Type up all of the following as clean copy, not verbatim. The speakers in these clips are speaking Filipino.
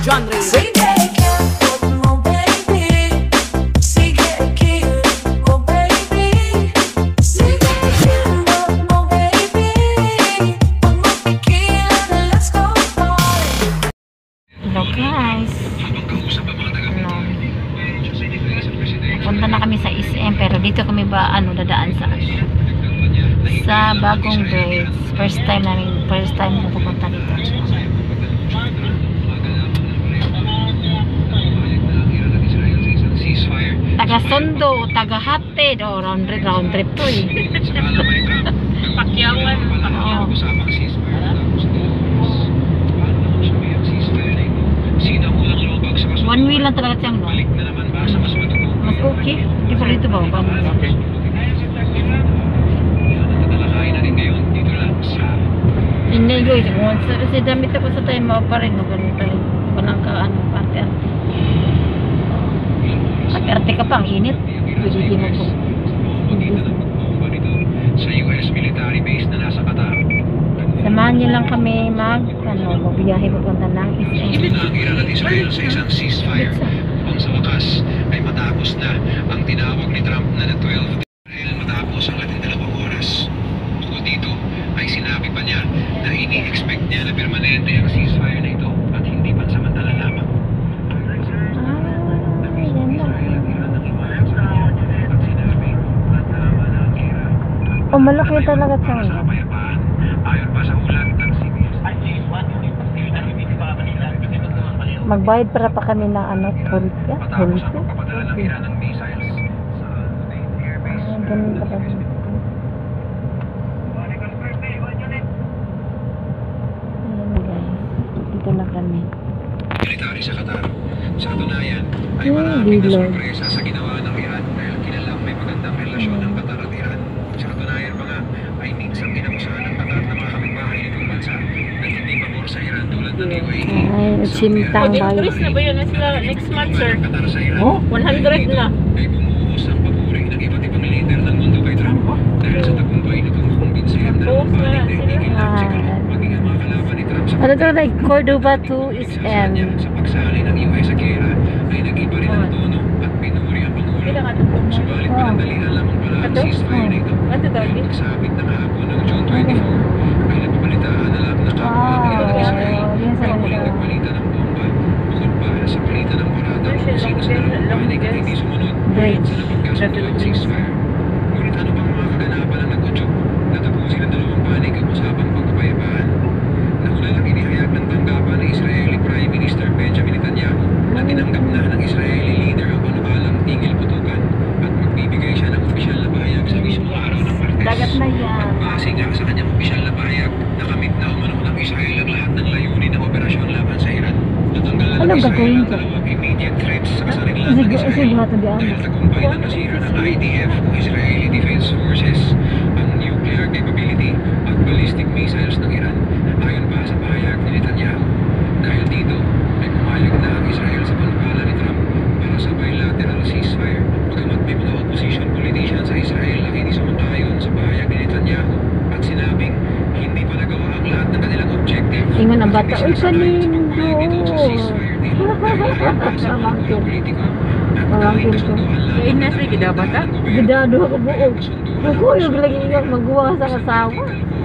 John Ray. Hello guys. Punta na kami sa SM pero dito kami ba dadaan sa Bagong Bridge. First time ko pupunta dito. Taga Sondo, taga Hatid, round trip to eh. Pakyawan. Oo. One way lang talaga siyang, no? Mas okay. Di pa rito ba? Hindi guys, kasi damit ako sa tayo mga pa rin, no? Ganun tayo. Walang arte ka pa, ang init. Pwede mo po. Sa US military base na nasa Qatar. Samahan niyo lang kami magbiyahe papunta ng SM. Ang Iran at Israel sa isang ceasefire. Ang sa wakas ay matapos na ang tinawag ni Trump na 12 Israel matapos ang 12 oras. Bukod dito ay sinabi pa niya na ini-expect niya na permanente ang ceasefire na ito at hindi pansamantala lamang. Malaki talaga siya. Ayon pa sa ulat ng CBS. Magbayad para pa kami ng tulpa. Matapos ang pagpapadala ng Iran ng missiles sa airbase. Ganun pa kami. Ayan guys. Dito na kami. Military sa Qatar. Sa katunayan ay maraming na sorpresa sa ginawa ng Iran dahil kilalang may magandang relasyon ng Qatar at Iran. Sa katunayan pa nga ay minsan kinakusahan ng Qatar na mga kapitbahay nitong bansa na hindi pabor sa Iran tulad ng UAE. Ay, sintang bayo. Increase na ba yun sila next month, sir? Qatar sa Iran. 100 na. Ay bumuhos ang papuri ng iba't ibang leader ng mundo kay Trump dahil sa tagumpay nitong kumbinsihan na ang panig na itigil lang siguro maging ang mga kalaban ni Trump sa Ano to, like Cordoba to SM. sa pagsali ng US sa gera ay nag-iba rin ang tono at pinuri ang Pangulo. Subalit pinandalihan lamang pala ang ceasefire na ito. Nagsabit ng hapon ng June 24 ay napapalitaan na lang na kapwa ang Iran at Israel ay muling nagpalitan ng bomba bukod pa sa palitan ng parada kung sino sa dalawang panig ang hindi sumunod sa napagkasunduang ceasefire. Ngunit ano pang mga kaganapan ang nag-udyok na tapusin ang dalawang panig ang usapang pagkapayapaan? Nauna lang inihayag ng tanggapan ni Israeli Prime Minister Benjamin Netanyahu na tinanggap na ng Israeli leader ang panukalang tigil putukan at magbibigay siya ng opisyal na pahayag sa mismong araw ng Martes. Dagat na yan. At base nga sa kanyang opisyal na pahayag, nakamit na umano ng Israel ang lahat ng layunin ng operasyon laban sa Iran. Natanggal na ng Israel ang dalawang immediate threats sa kasarinlan ng Israel dahil tagumpay na nasira ng IDF o Israeli Defense Forces ang nuclear capability at ballistic missiles ng Iran. Ayon pa sa pahayag ni Netanyahu, dahil dito ay pumayag na ang Israel sa panukala ni Trump para sa bilateral ceasefire, bagamat may mga opposition politicians sa Israel na hindi sumang-ayon sa pahayag ni Netanyahu at sinabing hindi pa nagawa ang lahat ng kanilang objective. Ingon ang bata, uy Sa pagpayag nito sa ceasefire deal dahil ayon pa sa mga politiko at tanging kasunduan lang Kain na sila, gida bata? Gidado ako buog. Buko yung lagi nga magawa sa kasawa.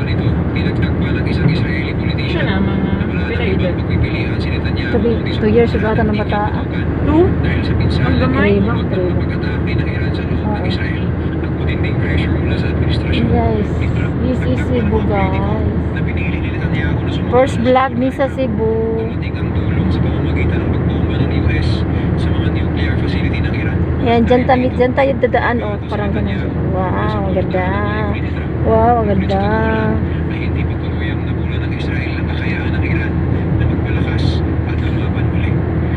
Nito, pinagtag pa ng isang Israeli politician Siya na, mga na wala pila na ibang edad. pagpipilian si Netanyahu Sabi, kundi 2 years yung bata ng tigil bata. putukan dahil sa pinsala Ang gamay. kulot ng pag-atake ng Iran sa loob ng Israel at matinding pressure mula sa administrasyon Guys, ni Trump this at is ng Cebu mga politiko guys. na pinili ni Netanyahu na sumunod First sa vlog ni ceasefire. sa Cebu. Dumating ang tulong sa pamamagitan ng pagbomba ng US sa mga nuclear facility ng Iran. Ayan, dyan tayo dadaan. Oh, parang ganun siya. Wow, ang ganda. Wow, ang ganda. Ay hindi patuloy ang nabula ng Israel ang kakayaan ng Iran na magpalakas at lumaban muli.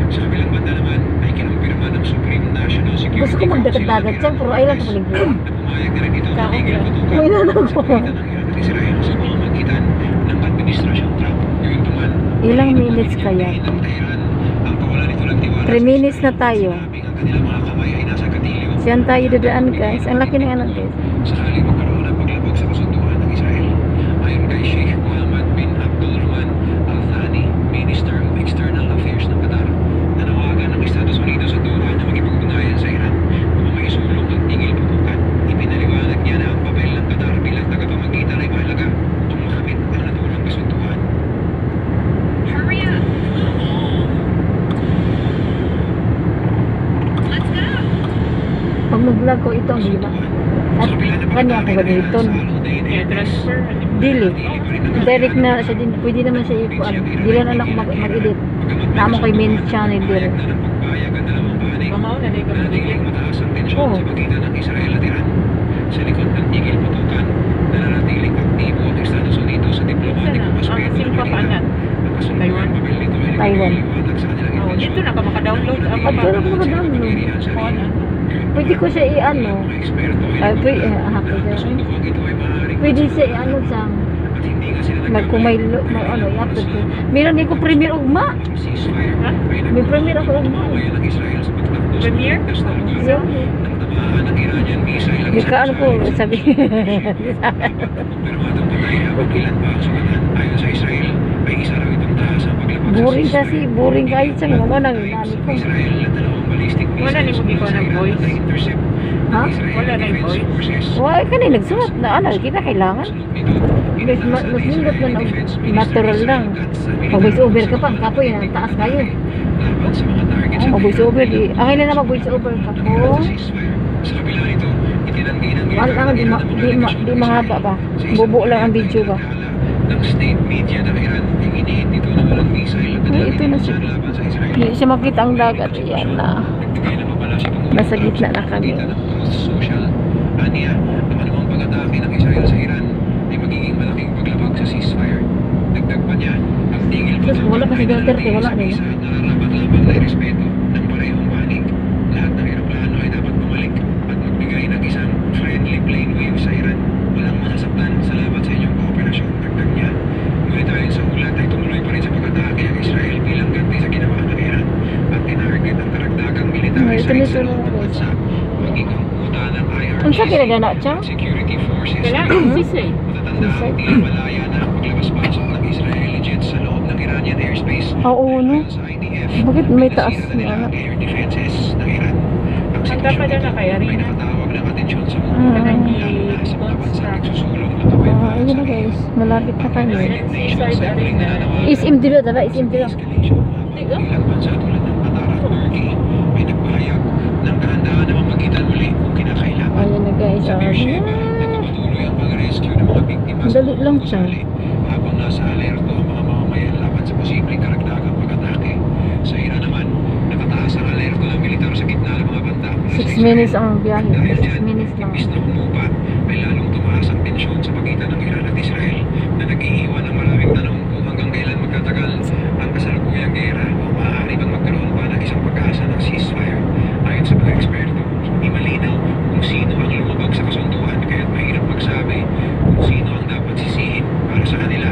Sa kabilang banda naman ay kinumpirma ng Supreme National Security Gusto ko magdagat-dagat dyan, pero ay lang sa paligid. na pumayag na rin ito na tigil putukan Uy, nalang sa ko. pagitan ng Iran at Israel sa pamamagitan ng administrasyong Trump. Gayunpaman, Ilang minutes kaya? ng Tehran ang kawalan nito ng tiwala 3 minutes na tayo. sinabing ang kanilang mga kamay ay nasa katilyo. Diyan tayo dadaan guys. Ang laki ng guys. Sakali magkaroon ng paglabag sa kasunduan ng Israel. Ayon kay Sheikh Mohammed bin Abdul Rahman Al Thani, Minister of External Affairs i-vlog ko ito ang gila. At kanya ako gamiton. Kaya transfer. Dili. Direct na siya din. Pwede naman siya i-kuan. Dili na ako mag-edit. Namo kay main channel dire. Mamaw na di ka mag-edit. Oo. Sa likod ng tigil putukan, nananatiling aktibo ang Estados Unidos sa diplomatikong Ang aspeto SIM pa kanan. Taiwan. Taiwan. Oh, dito na ka maka-download ang At mapa. pero mga download. Pwede ko siya i-ano. Ay, pwede. Pwede siya i-ano sa kumay ano, i-upload ko. Meron din ko premiere ugma. Ha? May premiere ako ugma. Premiere? Yeah. Di ka ano po, sabi. Boring kasi, boring kahit sa mga nang inani ko. Wala ni mo giko ng voice. Ha? Wala na yung voice. Why ka na nagsuot na ano, kita kailangan. Mas nindot na natural lang. Pag voice over ka pa, ang kapoy na ang taas kayo. Pag voice over, ang ilan na mag voice over ka po. Di mahaba ba? Bubo lang ang video ba? Ng state media ng Iran ay iniit nito na walang missile na Ito na siya. Hindi siya makita ang dagat. Ayan na. Nasa gitna na kami. Social. Aniya, ang anumang pag-atake ng Israel sa Iran ay magiging malaking paglabag sa ceasefire. Dagdag pa niya, ang tigil pa Tapos wala kasi Duterte, wala rin. nararapat-lapat na respeto ng parehong panig. Lahat ng eroplano ay dapat bumalik at magbigay ng isang friendly plane wave sa Iran. Walang masasaktan sa laban sa inyong kooperasyon. Dagdag niya, ngunit ayon sa ulat ay tumuloy pa rin sa pag-atake ang Israel bilang ganti sa ginawa ng Iran at tinarget ang karagdagang military sites sa loob ng bansa. Maging ang kuta ng Ang sa IRGC kinagana siya? at security forces. Kailangan sisay. Matatanda ang tila malaya na ang paglabas-pasok ng Israeli jets sa loob ng Iranian airspace. Oo, no? Sa IDF, Bakit may taas nasira nila na? ang air defenses ng Iran. Ang Ang dapat sitwasyon na kaya ay rin. nakatawag ng atensyon sa mundo. Ah. Lalo na sa mga bansang nagsusulong ng kapay para Ayun sa na guys. Malapit na kami. United Nations ay muling nananawagan Is-im dilo, diba? Is-im dilo. escalation. Ilang bansa tulad ng Qatar at Turkey ay nagpahayag ng kahandaan na mamagitan muli kung kinakailangan. Ayun na guys. Sa Beersheba, nagpapatuloy ang pag-rescue ng mga biktima sa Dali lang siya. Mali, habang nasa alerto ang mga mamamayan laban sa posibleng karagdagang pag-atake. Sa Iran naman, nakataas ang alerto ng militar sa gitna ng mga banta mula sa 6 Israel. minutes ang biyahe. Dahil 6 dyan, minutes lang. imbis na humupa, ay lalong tumaas ang tensyon sa pagitan ng Iran at Israel na nag-iiwan ng maraming tanong kung hanggang kailan magtatagal ang kasalukuyang gera o maaari bang magkaroon pa ng isang pag-asa ng ceasefire. Ayon sa mga eksperto, hindi malinaw kung sino ang lumabag sa kasunduan kaya't mahirap magsabi kung sino ang dapat sisihin para sa kanila.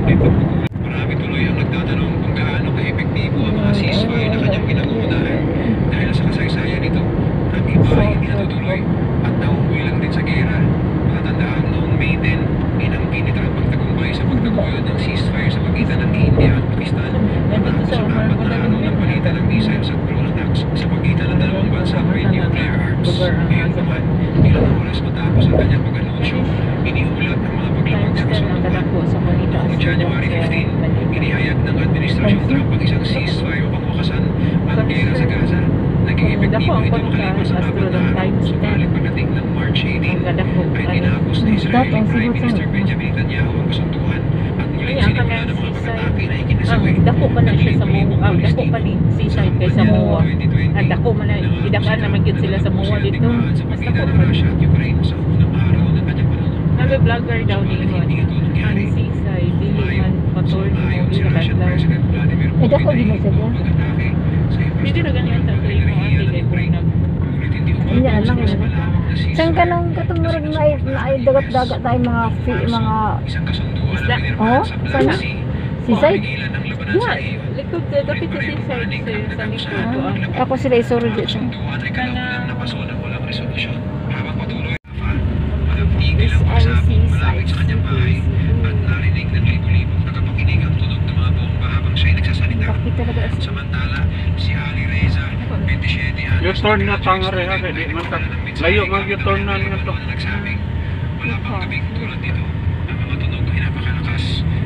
May pagkukulat. Marami tuloy ang nagtatanong kung gaano ka-epektibo ang mga ceasefire na kanyang pinangungunahan. Dahil sa kasaysayan nito, ang iba ay hindi natutuloy at nauuwi lang din sa gera. Matatandaan noong May 10, inangkin ni Trump ang tagumpay sa pagtaguyod ng ceasefire sa pagitan ng India at Pakistan. Matapos ang apat na araw ng palitan ng missiles at drone attacks sa pagitan ng dalawang bansang may nuclear arms. Ngayon naman, ilang oras matapos ang kanyang pag-anunsyo, iniulat ang mga paglabag sa kasunduan. Noong January 15, inihayag ng Administrasyon Trump ang isang ceasefire upang wakasan ang gera sa Gaza. Naging epektibo ito makalipas ang apat na araw, subalit pagdating ng March 18, ay tinapos ni Israeli Prime Minister Benjamin Netanyahu ang kasunduan at muling sinimula ng mga pag-atake na ikinasaway. Dako pa na siya sa Moa. Dako pa ni seaside kay sa Moa. Ang dako man na idakan na magyud sila sa Moa dito. Mas dako pa. Russia at Ukraine sa unang araw ng kanyang panunong. Nag-vlogger daw ni Iwan. Ang seaside, dili man motor ni mo ilakadlaw. Eh, dako din mo siya. Pwede na ganyan sa tuloy mo ate kay kung nag... Hindi, alam ko na. Saan ka nang katungurag na ay dagat-dagat tayo mga Isda. Oh, sana. Sisay? Yeah, likod dapit sa seaside sa likod. Ako sila isuro dito. Kana Tigil ang pagsabog malapit sa kanyang bahay at narinig ng libo-libong tagapakinig ang tunog ng mga bomba habang siya'y nagsasalita. Bakit talaga? Samantala, si Ali Reza, 27 anos, Yung turn na tangare ha, di man ta. Layo mag yung turn na nga to. nagsabing, wala pang gabing tulad nito. Ang mga tunog ay napakalakas.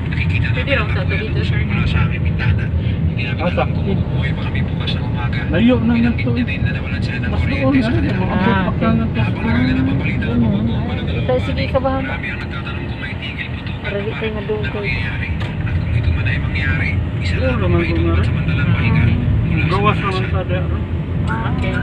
Nakikita Pwede namin raw ang sa apoy at dito, usok sir. mula sa aming bintana. Hindi namin Asa? Umuwi pa kami bukas ng umaga. Layo na yan to. Din na nawalan sila ng Mas doon kuryente na sa rin. kanilang Mga Ah, pagkangat na Habang namin napabalita ng Ano? pagkukuha ng dalawang Tayo sige ka bahala. Marami ang nagtatanong kung may tigil putukan Para di tayo madungkol. na mangyayari. At kung ito man ay mangyari, isa Oo, lamang naman may kung dapat nga. samantalang pahinga. Mula sa Gawas mga naman nasa- sa dyan. Okay.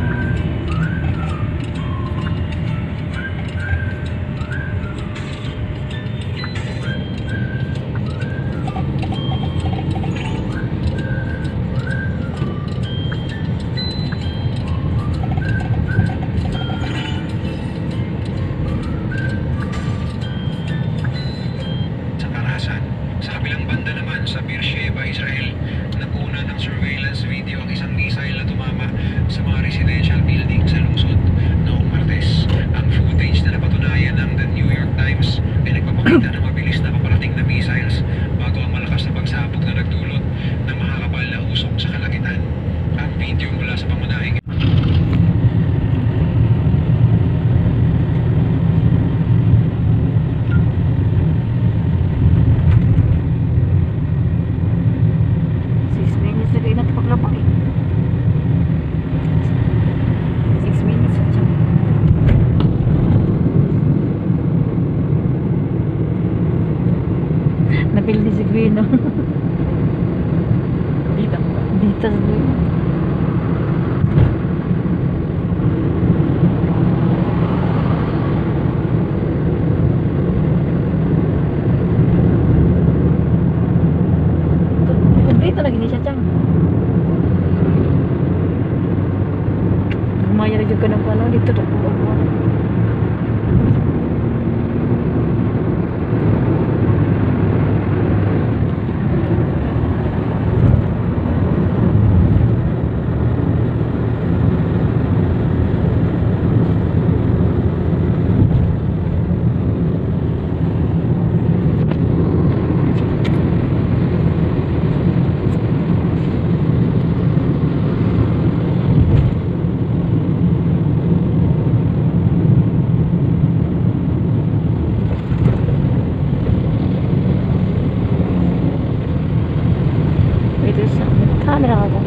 Sa Karahasan. Sa kabilang banda naman, sa Beersheba, Israel, naguna ng surveillance video ang isang missile na tumama sa mga residential building sa lungsod noong Martes. Ang footage na napatunayan ng The New York Times ay nagpapakita ng mabilis na paparating na missiles bago ang malakas na pagsabog na nagdulot ng makakapal na usok sa kalagitan. Ang video mula sa pangunahing Minutes na kayo nagpaglapang eh. 6 minutes at siya. Napildi si Gwino. Dito. Dito sa Gwino. Dito lagi ni siya Chang. Lumaya na dyan ka ng ano. Dito na po ako. Ito sa camera ako.